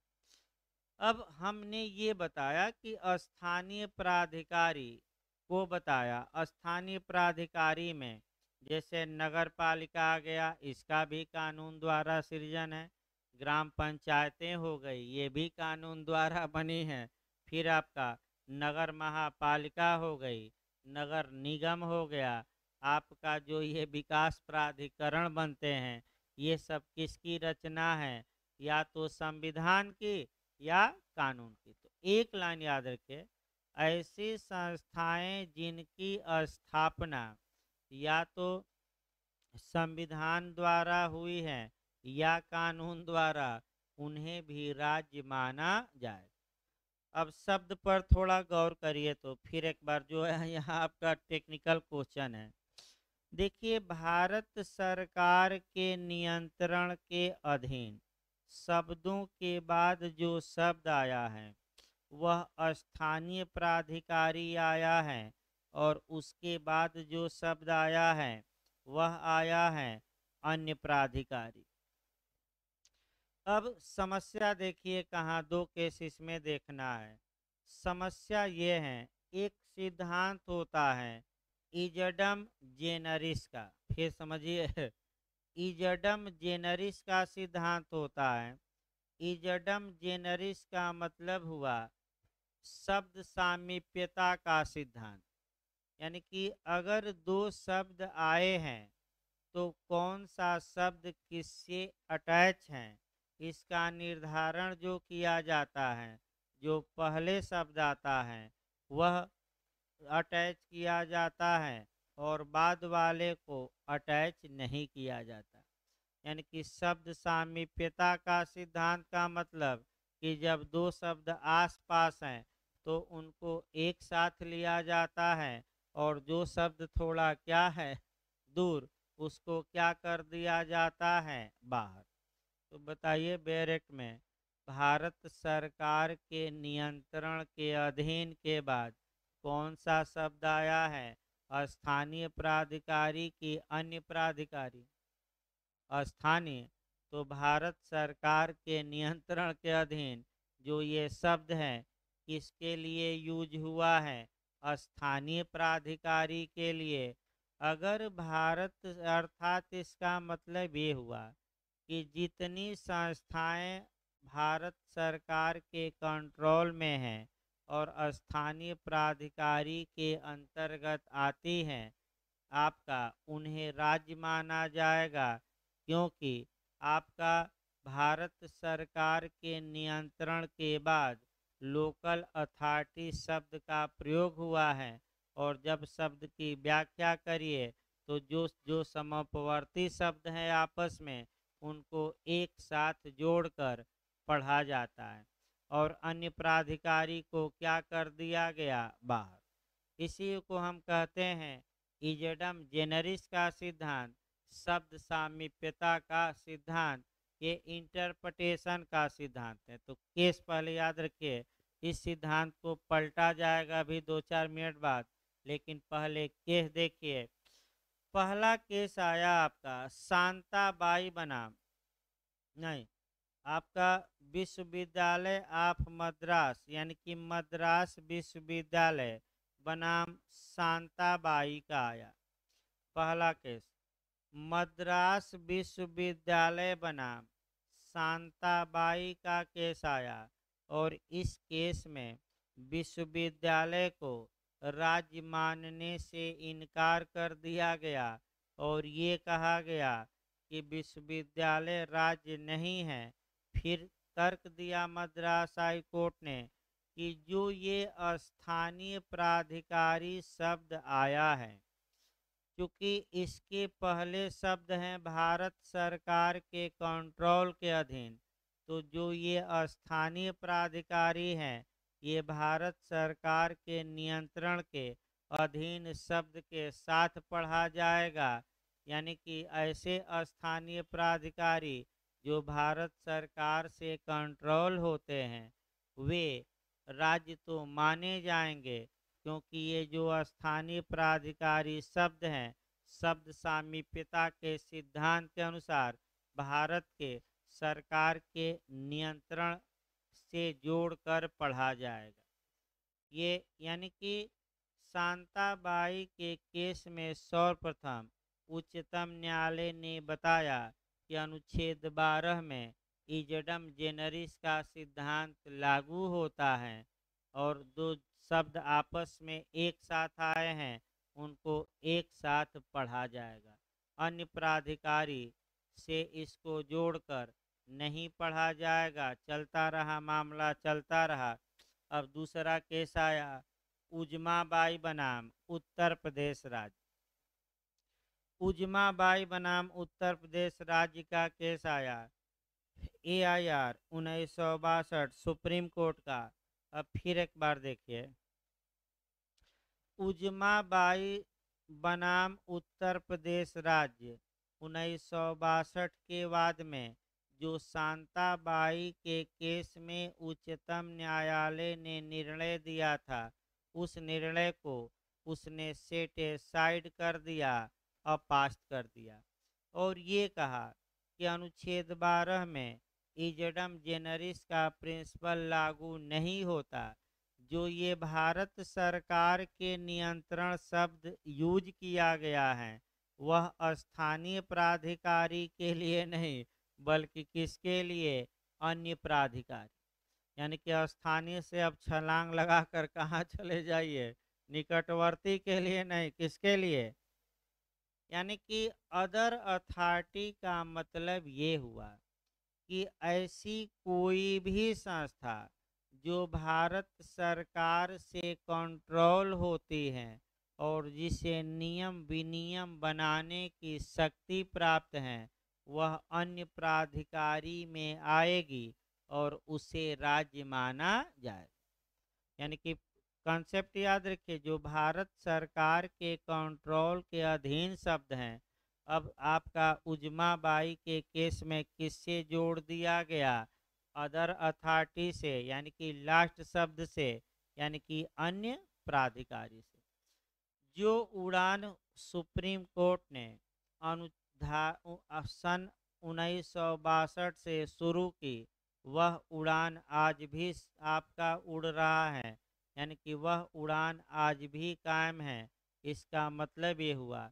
अब हमने ये बताया कि स्थानीय प्राधिकारी को बताया, स्थानीय प्राधिकारी में जैसे नगर पालिका आ गया, इसका भी कानून द्वारा सृजन है। ग्राम पंचायतें हो गई, ये भी कानून द्वारा बनी है। फिर आपका नगर महापालिका हो गई, नगर निगम हो गया, आपका जो ये विकास प्राधिकरण बनते हैं, ये सब किसकी रचना है, या तो संविधान की या कानून की। तो एक लाइन याद रखें, ऐसी संस्थाएं जिनकी स्थापना या तो संविधान द्वारा हुई है या कानून द्वारा, उन्हें भी राज्य माना जाए। अब शब्द पर थोड़ा गौर करिए तो फिर एक बार जो है यहाँ आपका टेक्निकल क्वेश्चन है। देखिए, भारत सरकार के नियंत्रण के अधीन शब्दों के बाद जो शब्द आया है वह स्थानीय प्राधिकारी आया है, और उसके बाद जो शब्द आया है वह आया है अन्य प्राधिकारी। अब समस्या देखिए कहाँ, दो केसेस में देखना है। समस्या ये है, एक सिद्धांत होता है इजडम जेनरिस का, फिर समझिए इजडम जेनरिस का सिद्धांत होता है। इजडम जेनरिस का मतलब हुआ शब्द सामीप्यता का सिद्धांत। यानी कि अगर दो शब्द आए हैं तो कौन सा शब्द किससे अटैच है, इसका निर्धारण जो किया जाता है, जो पहले शब्द आता है वह अटैच किया जाता है और बाद वाले को अटैच नहीं किया जाता। यानी कि शब्द सामीप्यता का सिद्धांत का मतलब कि जब दो शब्द आसपास हैं तो उनको एक साथ लिया जाता है, और जो शब्द थोड़ा क्या है दूर, उसको क्या कर दिया जाता है, बाहर। तो बताइए बैरक में भारत सरकार के नियंत्रण के अधीन के बाद कौन सा शब्द आया है, स्थानीय प्राधिकारी की अन्य प्राधिकारी, स्थानीय। तो भारत सरकार के नियंत्रण के अधीन जो ये शब्द हैं किसके लिए यूज हुआ है? स्थानीय प्राधिकारी के लिए। अगर भारत अर्थात इसका मतलब ये हुआ कि जितनी संस्थाएं भारत सरकार के कंट्रोल में हैं और स्थानीय प्राधिकारी के अंतर्गत आती हैं आपका उन्हें राज्य माना जाएगा, क्योंकि आपका भारत सरकार के नियंत्रण के बाद लोकल अथॉरिटी शब्द का प्रयोग हुआ है। और जब शब्द की व्याख्या करिए तो जो जो समवर्ती शब्द हैं आपस में उनको एक साथ जोड़कर पढ़ा जाता है और अन्य प्राधिकारी को क्या कर दिया गया? बाहर। इसी को हम कहते हैं इजडम जेनरिस का सिद्धांत, शब्द सामीप्यता का सिद्धांत, ये इंटरप्रिटेशन का सिद्धांत है। तो केस पहले याद रखिए, इस सिद्धांत को पलटा जाएगा अभी 2-4 मिनट बाद, लेकिन पहले केस देखिए। पहला केस आया आपका शांताबाई बनाम, नहीं, आपका विश्वविद्यालय ऑफ मद्रास यानी कि मद्रास विश्वविद्यालय बनाम शांताबाई का आया। पहला केस मद्रास विश्वविद्यालय बनाम शांताबाई का केस आया और इस केस में विश्वविद्यालय को राज्य मानने से इनकार कर दिया गया और ये कहा गया कि विश्वविद्यालय राज्य नहीं है। फिर तर्क दिया मद्रास हाई कोर्ट ने कि जो ये स्थानीय प्राधिकारी शब्द आया है, क्योंकि इसके पहले शब्द हैं भारत सरकार के कंट्रोल के अधीन, तो जो ये स्थानीय प्राधिकारी हैं ये भारत सरकार के नियंत्रण के अधीन शब्द के साथ पढ़ा जाएगा। यानी कि ऐसे स्थानीय प्राधिकारी जो भारत सरकार से कंट्रोल होते हैं वे राज्य तो माने जाएंगे, क्योंकि ये जो स्थानीय प्राधिकारी शब्द हैं शब्द सामीप्यता के सिद्धांत के अनुसार भारत के सरकार के नियंत्रण से जोड़कर पढ़ा जाएगा। ये यानी कि शांताबाई के केस में सर्वप्रथम उच्चतम न्यायालय ने बताया कि अनुच्छेद 12 में इजडम जेनरिस का सिद्धांत लागू होता है और दो शब्द आपस में एक साथ आए हैं उनको एक साथ पढ़ा जाएगा। अन्य प्राधिकारी से इसको जोड़कर नहीं पढ़ा जाएगा। चलता रहा मामला, चलता रहा। अब दूसरा केस आया उजमाबाई बनाम उत्तर प्रदेश राज्य। उजमाबाई बनाम उत्तर प्रदेश राज्य का केस आया AIR 1962 सुप्रीम कोर्ट का। अब फिर एक बार देखिए, उजमाबाई बनाम उत्तर प्रदेश राज्य 1962 के बाद में जो शांताबाई के केस में उच्चतम न्यायालय ने निर्णय दिया था उस निर्णय को उसने सेट साइड कर दिया, अपास्त कर दिया और ये कहा कि अनुच्छेद 12 में इजडम जेनरिस का प्रिंसिपल लागू नहीं होता। जो ये भारत सरकार के नियंत्रण शब्द यूज किया गया है वह स्थानीय प्राधिकारी के लिए नहीं बल्कि किसके लिए? अन्य प्राधिकारी। यानी कि स्थानीय से अब छलांग लगाकर कहाँ चले जाइए, निकटवर्ती के लिए नहीं, किसके लिए? यानी कि अदर अथॉरिटी का मतलब ये हुआ कि ऐसी कोई भी संस्था जो भारत सरकार से कंट्रोल होती है और जिसे नियम विनियम बनाने की शक्ति प्राप्त है वह अन्य प्राधिकारी में आएगी और उसे राज्य माना जाए। यानी कि कॉन्सेप्ट याद रखिए, जो भारत सरकार के कंट्रोल के अधीन शब्द हैं अब आपका उजमाबाई के केस में किससे जोड़ दिया गया? अदर अथॉरिटी से, यानी कि लास्ट शब्द से, यानी कि अन्य प्राधिकारी से। जो उड़ान सुप्रीम कोर्ट ने सन 1962 से शुरू की वह उड़ान आज भी आपका उड़ रहा है, यानी कि वह उड़ान आज भी कायम है। इसका मतलब ये हुआ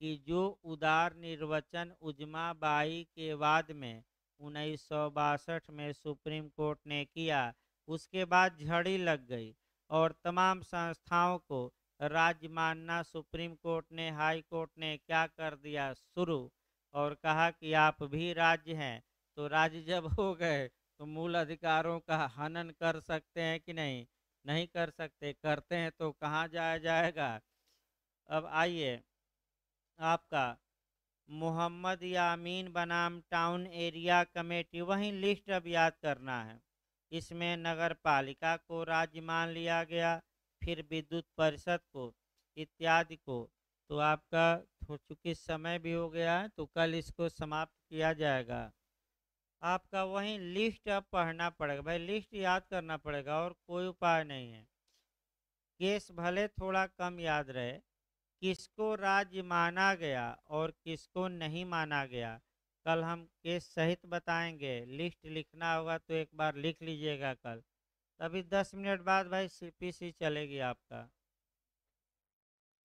कि जो उदार निर्वचन उजमा बाई के बाद में 1962 में सुप्रीम कोर्ट ने किया, उसके बाद झड़ी लग गई और तमाम संस्थाओं को राज्य मानना सुप्रीम कोर्ट ने, हाई कोर्ट ने क्या कर दिया शुरू, और कहा कि आप भी राज्य हैं। तो राज्य जब हो गए तो मूल अधिकारों का हनन कर सकते हैं कि नहीं? नहीं कर सकते। करते हैं तो कहाँ जाया जाएगा? अब आइए, आपका मोहम्मद यामीन बनाम टाउन एरिया कमेटी, वही लिस्ट अब याद करना है। इसमें नगर पालिका को राज्य मान लिया गया, फिर विद्युत परिषद को, इत्यादि को। तो आपका हो चूँकि समय भी हो गया है तो कल इसको समाप्त किया जाएगा। आपका वही लिस्ट अब पढ़ना पड़ेगा भाई, लिस्ट याद करना पड़ेगा और कोई उपाय नहीं है। केस भले थोड़ा कम याद रहे, किसको राज्य माना गया और किसको नहीं माना गया, कल हम केस सहित बताएंगे। लिस्ट लिखना होगा तो एक बार लिख लीजिएगा कल। तभी 10 मिनट बाद भाई सीपीसी चलेगी आपका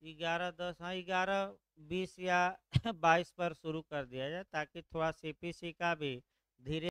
11:10, हाँ 11:20 या 22 पर शुरू कर दिया जाए, ताकि थोड़ा सीपीसी का भी धीरे